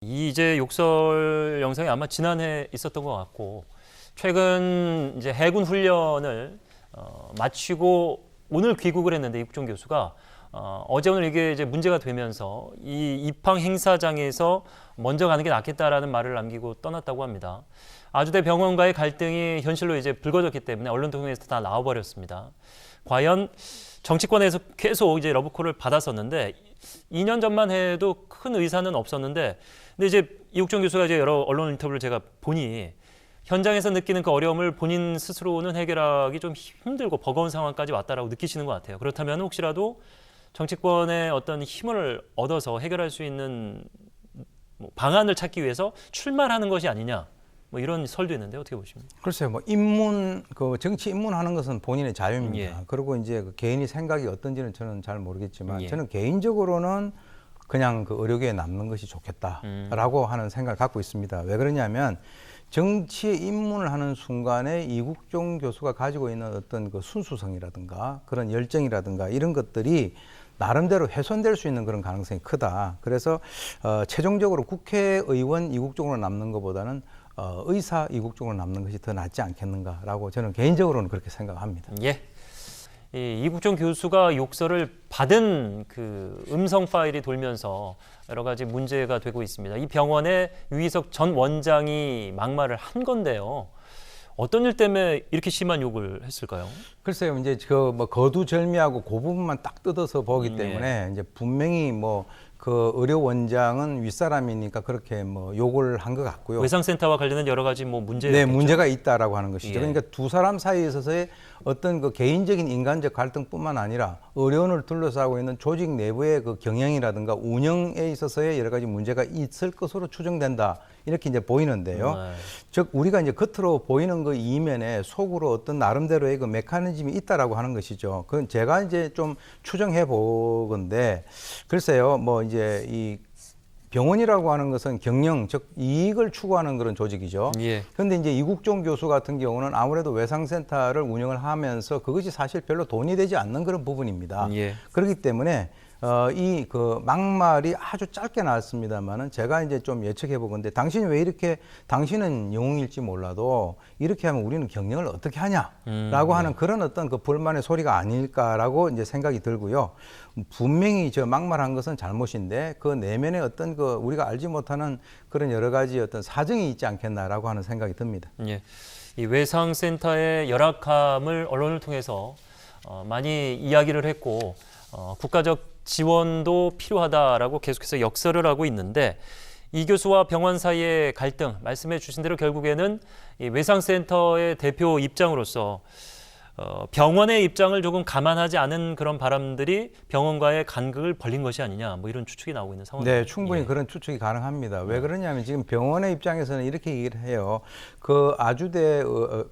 이제 욕설 영상이 아마 지난해 있었던 것 같고 최근 이제 해군 훈련을 마치고 오늘 귀국을 했는데 이국종 교수가 어제 오늘 이게 이제 문제가 되면서 이 입항 행사장에서 먼저 가는 게 낫겠다라는 말을 남기고 떠났다고 합니다. 아주대 병원과의 갈등이 현실로 이제 불거졌기 때문에 언론 통해서 다 나와버렸습니다. 과연 정치권에서 계속 이제 러브콜을 받았었는데 2년 전만 해도 큰 의사는 없었는데 근데 이제 이국종 교수가 이제 여러 언론 인터뷰를 제가 보니 현장에서 느끼는 그 어려움을 본인 스스로는 해결하기 좀 힘들고 버거운 상황까지 왔다라고 느끼시는 것 같아요. 그렇다면 혹시라도 정치권의 어떤 힘을 얻어서 해결할 수 있는 방안을 찾기 위해서 출마하는 것이 아니냐 이런 설도 있는데 어떻게 보십니까? 글쎄요, 정치 입문하는 것은 본인의 자유입니다. 예. 그리고 이제 그 개인이 생각이 어떤지는 저는 잘 모르겠지만 예. 저는 개인적으로는 그냥 그 의료계에 남는 것이 좋겠다라고 하는 생각을 갖고 있습니다. 왜 그러냐면 정치에 입문을 하는 순간에 이국종 교수가 가지고 있는 어떤 그 순수성이라든가 그런 열정이라든가 이런 것들이 나름대로 훼손될 수 있는 그런 가능성이 크다. 그래서 최종적으로 국회의원 이국종으로 남는 것보다는 의사 이국종으로 남는 것이 더 낫지 않겠는가라고 저는 개인적으로는 그렇게 생각합니다. 예. 이 이국종 교수가 욕설을 받은 그 음성 파일이 돌면서 여러 가지 문제가 되고 있습니다. 이 병원의 유희석 전 원장이 막말을 한 건데요. 어떤 일 때문에 이렇게 심한 욕을 했을까요? 글쎄요, 이제 거두절미하고 그 부분만 딱 뜯어서 보기 때문에 이제 분명히 그 의료 원장은 윗사람이니까 그렇게 욕을 한 것 같고요. 외상센터와 관련된 여러 가지 문제가 네, 문제가 있다라고 하는 것이죠. 예. 그러니까 두 사람 사이에 있어서의 어떤 그 개인적인 인간적 갈등뿐만 아니라 의료원을 둘러싸고 있는 조직 내부의 그 경영이라든가 운영에 있어서의 여러 가지 문제가 있을 것으로 추정된다. 이렇게 이제 보이는데요. 즉 우리가 이제 겉으로 보이는 그 이면에 속으로 어떤 나름대로의 그 메커니즘이 있다라고 하는 것이죠. 그건 제가 이제 좀 추정해 보건데 글쎄요, 이제 이 병원이라고 하는 것은 경영, 즉 이익을 추구하는 그런 조직이죠. 예. 그런데 이제 이국종 교수 같은 경우는 아무래도 외상센터를 운영을 하면서 그것이 사실 별로 돈이 되지 않는 그런 부분입니다. 예. 그렇기 때문에 이 그 막말이 아주 짧게 나왔습니다만은 제가 이제 좀 예측해 보건데 당신은 영웅일지 몰라도 이렇게 하면 우리는 경영을 어떻게 하냐라고 하는 그런 어떤 그 불만의 소리가 아닐까라고 이제 생각이 들고요. 분명히 저 막말한 것은 잘못인데 그 내면에 어떤 그 우리가 알지 못하는 그런 여러 가지 어떤 사정이 있지 않겠나라고 하는 생각이 듭니다. 예. 이 외상센터의 열악함을 언론을 통해서 많이 이야기를 했고 국가적 지원도 필요하다라고 계속해서 역설을 하고 있는데 이 교수와 병원 사이의 갈등 말씀해 주신 대로 결국에는 이 외상센터의 대표 입장으로서 병원의 입장을 조금 감안하지 않은 그런 바람들이 병원과의 간극을 벌린 것이 아니냐 이런 추측이 나오고 있는 상황입니다. 네, 충분히 그런 추측이 가능합니다. 왜 그러냐면 지금 병원의 입장에서는 이렇게 얘기를 해요. 그 아주대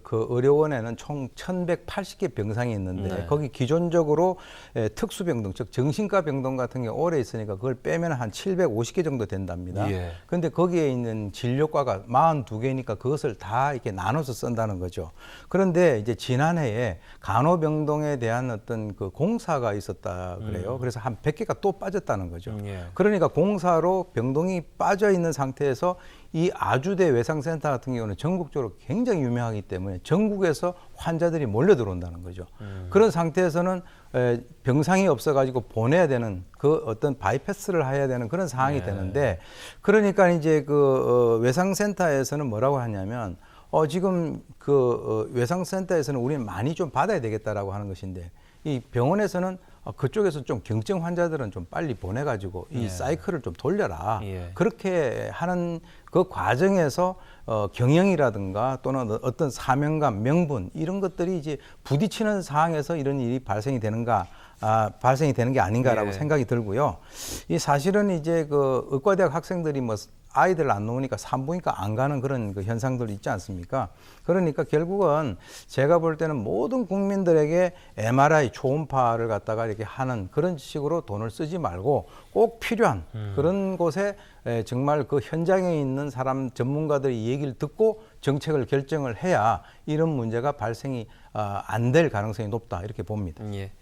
그 의료원에는 총 1,180개 병상이 있는데 거기 기존적으로 특수병동, 즉 정신과 병동 같은 게 오래 있으니까 그걸 빼면 한 750개 정도 된답니다. 그런데 거기에 있는 진료과가 42개니까 그것을 다 이렇게 나눠서 쓴다는 거죠. 그런데 이제 지난해에 간호병동에 대한 어떤 그 공사가 있었다 그래요. 그래서 한 100개가 또 빠졌다는 거죠. 그러니까 공사로 병동이 빠져 있는 상태에서 이 아주대 외상센터 같은 경우는 전국적으로 굉장히 유명하기 때문에 전국에서 환자들이 몰려 들어온다는 거죠. 그런 상태에서는 병상이 없어가지고 보내야 되는 그 어떤 바이패스를 해야 되는 그런 상황이 되는데 그러니까 이제 그 외상센터에서는 뭐라고 하냐면 지금 그 외상센터에서는 우리는 많이 좀 받아야 되겠다라고 하는 것인데 이 병원에서는 그쪽에서 좀 경증 환자들은 좀 빨리 보내가지고 이 사이클을 좀 돌려라. 그렇게 하는 그 과정에서 경영이라든가 또는 어떤 사명감, 명분 이런 것들이 이제 부딪히는 상황에서 이런 일이 발생이 되는 게 아닌가라고 생각이 들고요. 이 사실은 이제 그 의과대학 학생들이 아이들 안 놓으니까 산부인과 안 가는 그런 그 현상들이 있지 않습니까? 그러니까 결국은 제가 볼 때는 모든 국민들에게 MRI 초음파를 갖다가 이렇게 하는 그런 식으로 돈을 쓰지 말고 꼭 필요한 그런 곳에 정말 그 현장에 있는 사람 전문가들이 얘기를 듣고 정책을 결정을 해야 이런 문제가 발생이 안 될 가능성이 높다 이렇게 봅니다. 예.